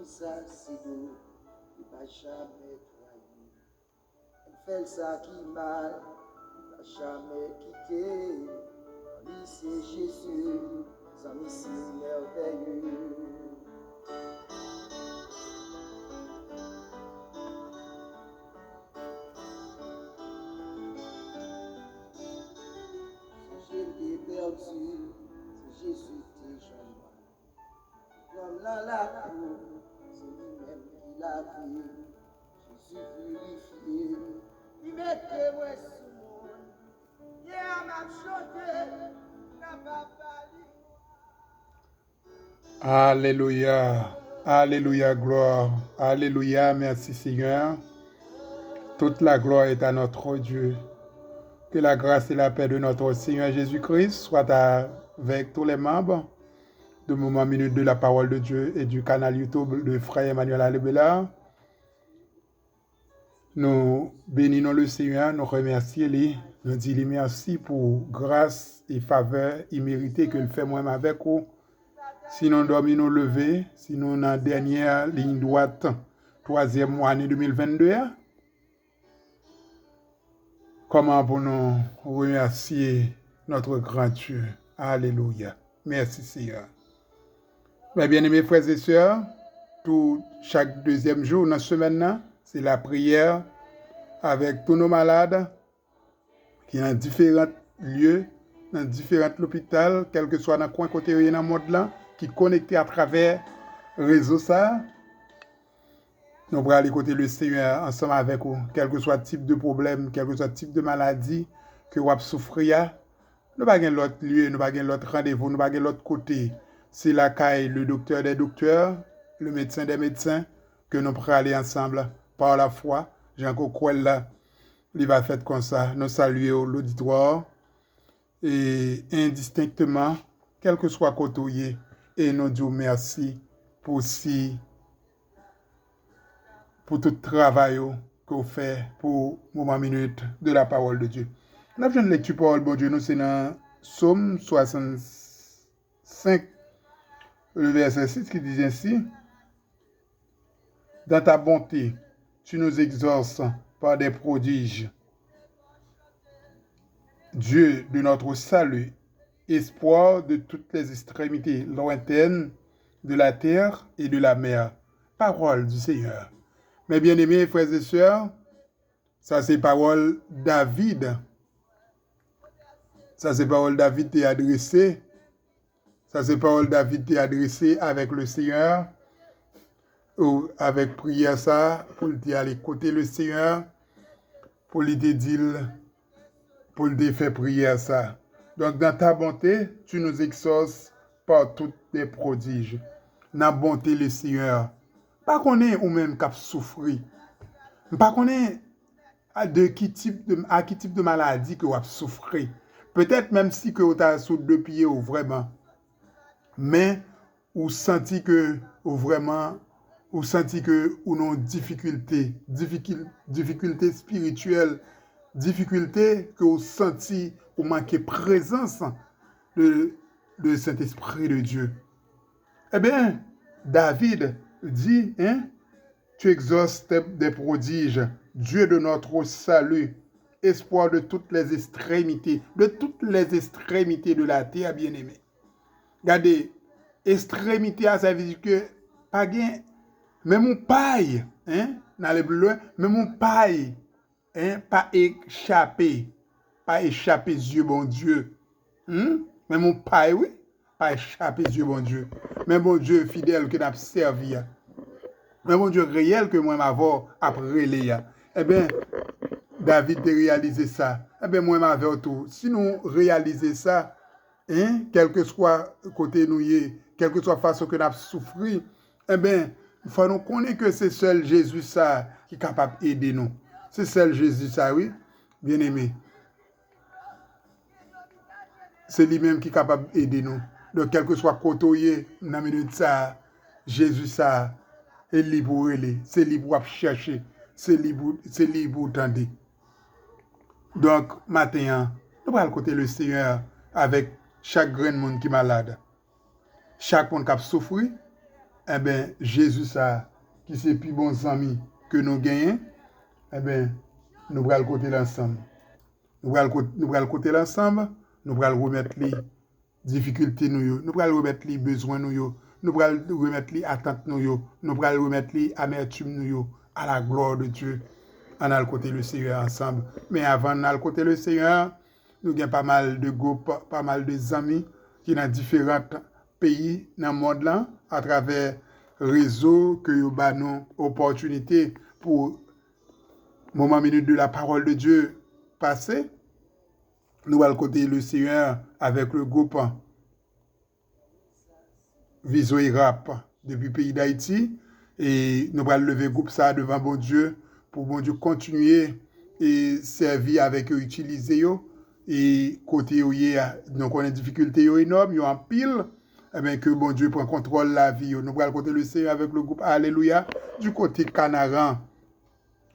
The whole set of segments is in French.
ça, c'est nous, il va jamais trahi. Elle fait ça qui mal, il va jamais quitter. Lui, c'est Jésus, son ici merveilleux. Si je t'ai perdu, c'est Jésus tes jambes. Comme dans la cour, c'est lui-même qui l'a vu. Jésus purifié, il mettait moi sous monde. Hier m'a chanté, n'a pas parlé. Alléluia. Alléluia, gloire. Alléluia, merci Seigneur. Toute la gloire est à notre Dieu. Que la grâce et la paix de notre Seigneur Jésus-Christ soient avec tous les membres de Moment Minute de la Parole de Dieu et du canal YouTube de Frère Emmanuel Alebela. Nous bénissons le Seigneur, nous remercions lui, nous disons merci pour grâce et faveur imméritée que le fait moi-même avec vous. Si nous dormons nous lever, si nous dans la dernière ligne droite, 3e mois année 2022, comment pour nous remercier notre grand Dieu. Alléluia. Merci Seigneur. Mes bien-aimés frères et sœurs, chaque deuxième jour dans la semaine, c'est la prière avec tous nos malades qui sont dans différents lieux, dans différents hôpitaux, quel que soit dans le coin côté dans le monde là, qui sont connectés à travers le réseau ça. Nous allons aller côté le Seigneur ensemble avec vous, quel que soit le type de problème, quel que soit le type de maladie que vous souffrez. Nous n'avons pas l'autre lieu, nous n'avons pas l'autre rendez-vous, nous n'avons pas l'autre côté. C'est la caille, le docteur des docteurs, le médecin des médecins, que nous pourrons aller ensemble par la foi. Jean-Claude Kouel là, il va faire comme ça. Nous saluons l'auditoire et indistinctement, quel que soit côté, et nous disons merci pour tout le travail que vous faites pour Moment Minute de la Parole de Dieu. Nous avons une lecture parole bon Dieu, nous c'est dans Psaume 65, le verset 6 qui dit ainsi: dans ta bonté, tu nous exauces par des prodiges. Dieu de notre salut, espoir de toutes les extrémités lointaines de la terre et de la mer. Parole du Seigneur. Mes bien-aimés frères et sœurs, ça c'est parole David. Ça c'est parole David t'est adressé. Ça c'est parole David t'est adressé avec le Seigneur. Ou avec prière ça, pour te aller côté le Seigneur, pour lui dire, pour lui faire prière ça. Donc dans ta bonté, tu nous exauces par tous tes prodiges. Dans la bonté le Seigneur. Pas qu'on est ou même cap souffrir. Pas qu'on est à quel type de maladie que vous avez souffert. Peut-être même si que vous avez sous deux pieds ou vraiment. Mais vous senti que vous vraiment ou senti que ou non difficulté spirituelle, difficulté que vous senti ou manquez présence de Saint-Esprit de Dieu. Eh bien, David dit, tu exauces des prodiges, Dieu de notre salut, espoir de toutes les extrémités de la terre, bien-aimé. Regardez, extrémité, ça veut dire que pas gain. Mais mon paille, n'allez plus loin, mais mon paille, pas échapper Dieu bon Dieu. Mais mon paille, oui, pas échapper Dieu bon Dieu. Mais bon Dieu fidèle que n'a servi. Mais bon Dieu réel que moi m'avons après les. Eh bien, David a réalisé ça. Eh bien, moi m'avais tout. Si nous réalisons ça, quel que soit côté nous, quelle que soit façon que nous avons souffert, eh bien, il faut nous connaître que c'est seul Jésus ça qui est capable d'aider nous. C'est seul Jésus ça, oui, bien aimé. C'est lui-même qui est capable d'aider nous. Donc, quel que soit côté, dans la minute ça, Jésus ça, est libre pour aller. C'est libre pour chercher. C'est libre pour tendre. Donc, matin, nous allons côté le Seigneur avec chaque grand monde qui est malade. Chaque monde qui a souffert. eh bien, Jésus, ça, qui c'est plus bons amis que nous gagnons, eh bien, nous allons le côté l'ensemble. Nous allons le côté l'ensemble, nous allons remettre les difficultés, nous allons remettre les besoins, nous allons remettre les attentes, nous allons remettre les amertumes, à la gloire de Dieu. On a le côté le Seigneur ensemble. Mais avant de le côté le Seigneur, nous avons pas mal de groupes, pas mal de amis qui sont dans différents pays dans le monde là, à travers réseau que nous avons opportunité pour moment minute de la parole de Dieu passer. Nous allons côté le Seigneur avec le groupe Viso Rap depuis le pays d'Haïti et nous allons lever le groupe ça devant bon Dieu pour bon Dieu continuer et servir avec eux, utiliser eux et côté où donc on a des difficultés énormes, il y a en pile. Eh bien, que bon Dieu prend contrôle de la vie. Nous allons côté le Seigneur avec le groupe Alléluia. Du côté Canaran,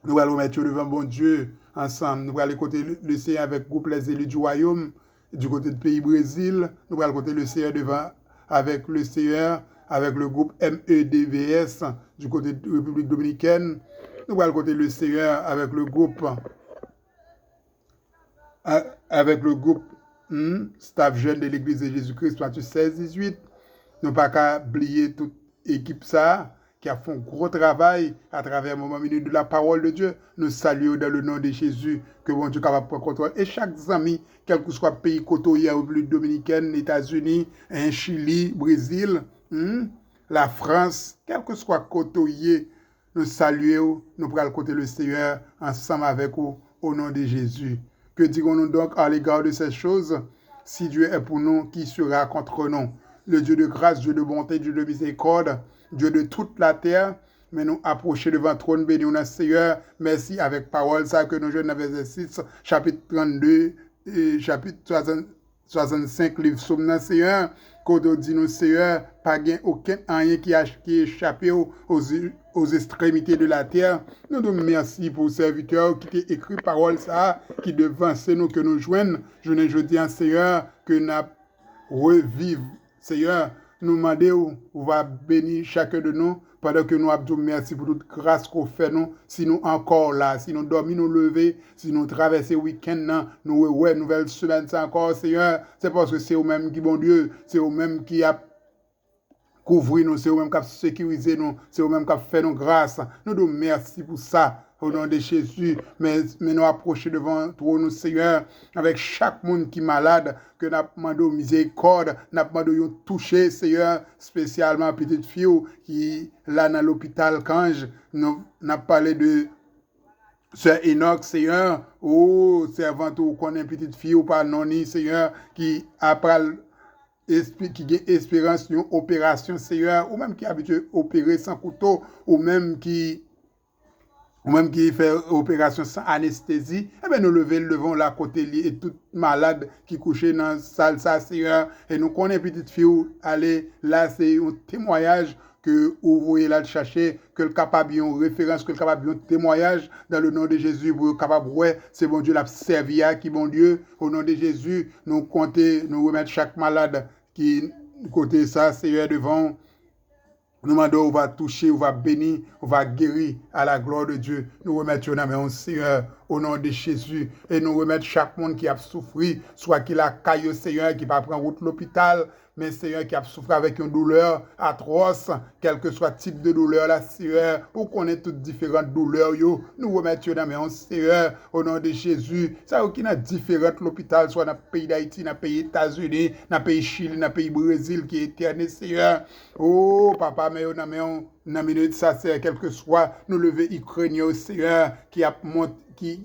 nous allons mettre devant bon Dieu ensemble. Nous allons côté le Seigneur avec le groupe Les Élus du Royaume. Du côté du pays Brésil, nous allons côté le Seigneur devant avec le Seigneur, avec le groupe MEDVS du côté de la République Dominicaine. Nous allons côté le Seigneur avec le groupe staff jeune de l'Église de Jésus-Christ, Matthieu 16-18. Nous pas qu'à oublier toute équipe ça qui a fait un gros travail à travers le moment minute de la parole de Dieu. Nous saluons dans le nom de Jésus que bon Dieu est capable de prendre contrôle. Et chaque ami, quel que soit le pays côtoyé, République dominicaine, États-Unis, Chili, Brésil, la France, quel que soit côtoyé, nous saluons, nous prenons côté le Seigneur ensemble avec vous au nom de Jésus. Que dirons-nous donc à l'égard de ces choses? Si Dieu est pour nous, qui sera contre nous? Le Dieu de grâce, Dieu de bonté, Dieu de miséricorde, Dieu de toute la terre, mais nous approcher devant le trône béni au Seigneur. Merci avec parole, ça que nous jouons dans verset 6, chapitre 32, et chapitre 65, livre Somme Seigneur, quand on dit nous Seigneur, pas aucun rien qui a échappé aux extrémités de la terre. Nous nous merci pour le serviteur qui t'a écrit parole ça, qui devance nous que nous joignent. Je ne dis en Seigneur que nous revivons. Seigneur, nous demandons, on va bénir chacun de nous pendant que nous avons merci pour toute grâce qu'on fait nous. Si nous encore là, si nous dormons, nous lever, si nous traversons le week-end, nous ouais nouvelle semaine, c'est encore, Seigneur, c'est parce que c'est vous-même qui, bon Dieu, c'est vous-même qui a couvrir nous, c'est vous-même qui a sécurisé nous, c'est vous-même qui a fait nos grâces. Nous nous merci pour ça. Au nom de Jésus, mais nous approcher devant toi, nous, Seigneur, avec chaque monde qui est malade, que nous demandons miséricorde, nous demandons toucher, Seigneur, spécialement petite fille qui là dans l'hôpital Kange. Nous avons parlé de Sœur Enoch, Seigneur, servant ou qu'on est petite fille ou pas non, Seigneur, qui après qui a espérance d'une opération, Seigneur, ou même qui est habitué à opérer sans couteau, ou même qui fait opération sans anesthésie, eh bien, nous levons la côté et toute malade qui couchait dans la salle, ça, Seigneur, et nous connaissons petite fille, aller là, c'est un témoignage que vous voyez là de chercher, que le capable une référence, que le capable un témoignage dans le nom de Jésus, pour le capable, ouais, c'est bon Dieu, l'a servi à qui bon Dieu, au nom de Jésus, nous compter, nous remettre chaque malade qui côté ça, Seigneur, devant. Nous demandons, on va toucher, on va bénir, on va guérir à la gloire de Dieu. Nous remettons dans main Seigneur au nom de Jésus et nous remettons chaque monde qui a souffert, soit qu'il a caillé Seigneur, qui va prendre route l'hôpital, mais Seigneur qui a souffert avec une douleur atroce, quel que soit le type de douleur là, Seigneur, ou qu'on ait toutes différentes douleurs, nous remettons dans main Seigneur au nom de Jésus. Ça qui a différentes l'hôpital, soit dans le pays d'Haïti, dans le pays États-Unis, dans le pays Chili, dans le pays Brésil qui est éternel, Seigneur. Oh, papa, mais on a minute ça, c'est quel que soit, nous lever Ukrainien, Seigneur, qui a monté,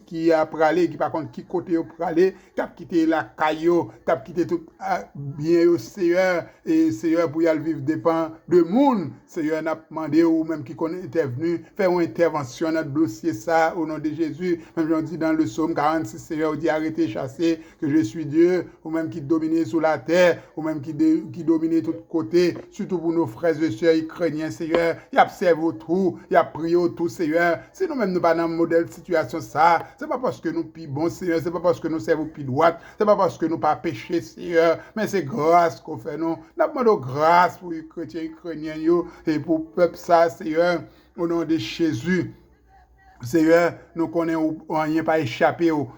qui a pralé, qui par contre qui côté au pralé, qui a quitté la caillou, qui a quitté tout bien au Seigneur, et Seigneur pour y aller vivre dépend de monde. Seigneur n'a demandé ou même qui connaît était venu faire une intervention dans le dossier ça au nom de Jésus. Même on dit dans le psaume 46, Seigneur dit arrêtez chasser que je suis Dieu, ou même qui domine sur la terre, ou même qui domine de tous côtés, surtout pour nos frères et sœurs ukrainiens, Seigneur, il a servi autour, il a prié autour, Seigneur. Si nous-mêmes nous pas dans un modèle de situation ça, c'est pas parce que nous pi bon, Seigneur, c'est pas parce que nous servons pi droite, c'est pas parce que nous pas péché, Seigneur, mais c'est grâce qu'on fait nous. Nous demandons grâce pour les chrétiens ukrainiens et pour le peuple ça, Seigneur, au nom de Jésus. Seigneur, nous connaissons rien pas échappé ou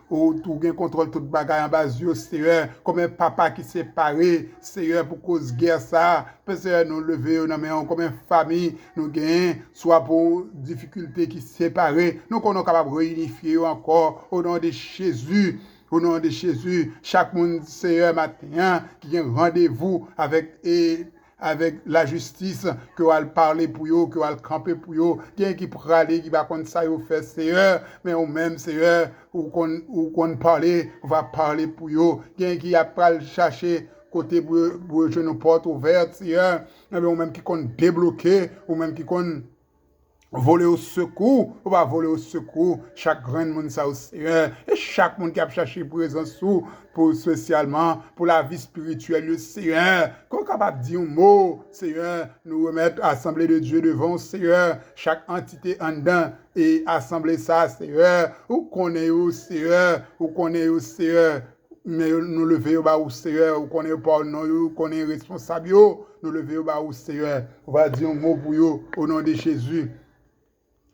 tout gain contrôle toute bagaille en bas Seigneur, comme un papa qui séparé, Seigneur, pour cause guerre ça, Seigneur, nous lever comme une famille, nous gagnons, soit pour difficulté qui séparé, nous sommes capables de réunifier encore au nom de Jésus. Au nom de Jésus, chaque monde, Seigneur, matin, qui a un rendez-vous avec la justice, que va parler pour eux, que va camper pour eux, qui peut aller, qui va comme ça, vous fait, Seigneur, mais au même, Seigneur, ou qu'on parler, on va parler pour eux, qui a pas le chercher, côté pour nos portes ouvertes, Seigneur, mais ou même qui compte débloquer, ou même qui compte voler au secours, on va voler au secours chaque grand monde ça au Seigneur et chaque monde qui a cherché présence pour spécialement pour la vie spirituelle le Seigneur qu'on capable dire un mot Seigneur nous remettre assemblée de Dieu devant Seigneur chaque entité en dedans et assembler ça Seigneur ou connaît au Seigneur mais nous lever au bas au Seigneur ou connaît pas nous connaît responsable nous lever au bas au Seigneur on va dire un mot pour eux au nom de Jésus.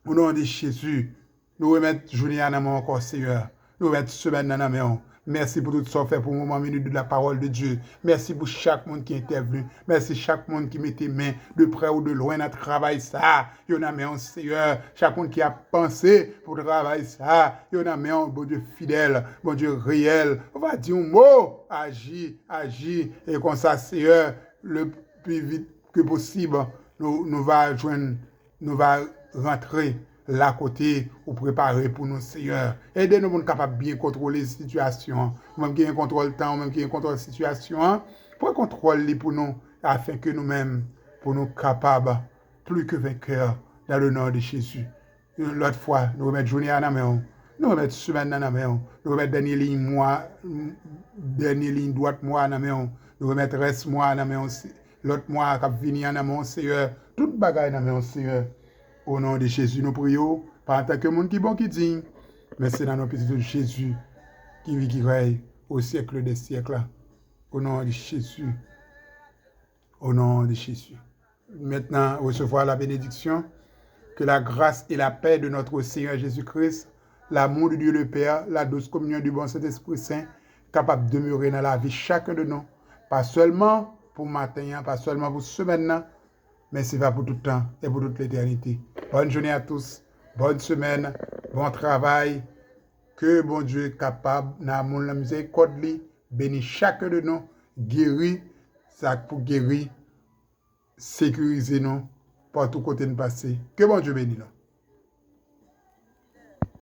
Au nom de Jésus, nous remettons journée à main encore, Seigneur. Nous remettons semaine à main. Merci pour tout ce qu'on fait pour le moment minute de la parole de Dieu. Merci pour chaque monde qui est intervenu. Merci chaque monde qui met tes mains de près ou de loin dans le travail ça. Il y en a main, Seigneur. Chaque monde qui a pensé pour le travail ça. Il y en a main, bon Dieu fidèle, bon Dieu réel. On va dire un mot. Agis. Et comme ça, Seigneur, le plus vite que possible, nous va joindre, nous va rentrer là côté ou préparer pour nous, Seigneur. Aidez-nous pour nous capables de bien contrôler la situation. Même qui contrôle le temps, même qui contrôle la situation, pour contrôler pour nous, afin que nous-mêmes, pour nous capables, plus que vainqueurs, dans le nom de Jésus. L'autre fois, nous remettons journée à la main, nous remettons semaine à la main, nous remettons dernière ligne droite mois à la main, nous remettons reste mois à la main, l'autre mois qui vient à la main, Seigneur. Toute bagaille à la main, Seigneur. Au nom de Jésus, nous prions, pas en tant que monde qui bon qui dit, mais c'est dans nos petits de Jésus qui vit, qui règne au siècle des siècles. Au nom de Jésus. Au nom de Jésus. Maintenant, recevoir la bénédiction, que la grâce et la paix de notre Seigneur Jésus-Christ, l'amour de Dieu le Père, la douce communion du bon Saint-Esprit Saint, capable de demeurer dans la vie chacun de nous, pas seulement pour matin, pas seulement pour semaine, mais c'est va pour tout le temps et pour toute l'éternité. Bonne journée à tous, bonne semaine, bon travail. Que bon Dieu est capable, dans la miséricorde, bénit chacun de nous, guérit, ça pour guérir, sécuriser nous, par tout côté de passer. Que bon Dieu bénisse nous.